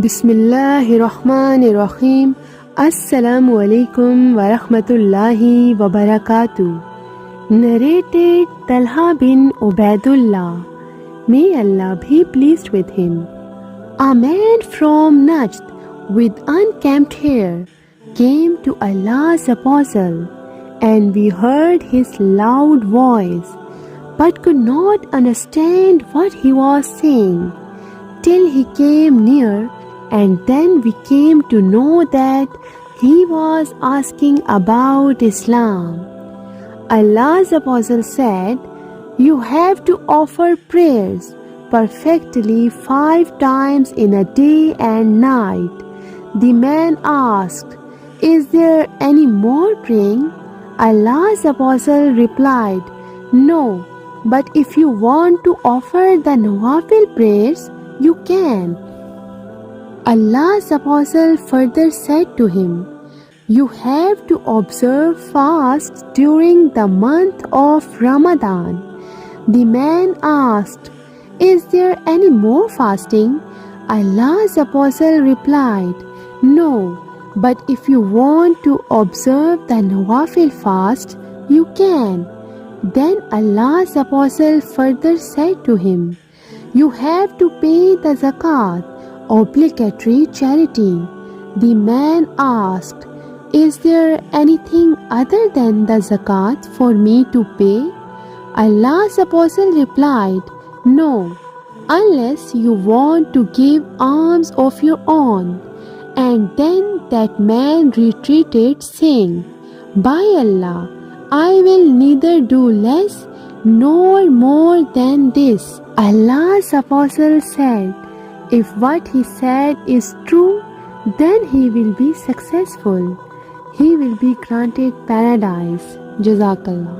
Bismillahirrahmanirrahim. Assalamu alaikum wa rahmatullahi wa barakatuh. Narrated Talha bin Ubaidullah. May Allah be pleased with him. A man from Najd with unkempt hair came to Allah's apostle, and we heard his loud voice, but could not understand what he was saying, till he came near, and then we came to know that he was asking about Islam. Allah's apostle said, "You have to offer prayers perfectly 5 times in a day and night." The man asked, "Is there any more praying?" Allah's apostle replied, "No, but if you want to offer the Nawafil prayers, you can." Allah's apostle further said to him, "You have to observe fasts during the month of Ramadan." The man asked, "Is there any more fasting?" Allah's apostle replied, "No, but if you want to observe the Nawafil fast, you can." Then Allah's apostle further said to him, "You have to pay the zakat, obligatory charity." The man asked, "Is there anything other than the zakat for me to pay?" Allah's apostle replied, "No, unless you want to give alms of your own." And then that man retreated, saying, "By Allah, I will neither do less nor more than this." Allah's apostle said, "If what he said is true, then he will be successful. He will be granted paradise." Jazakallah.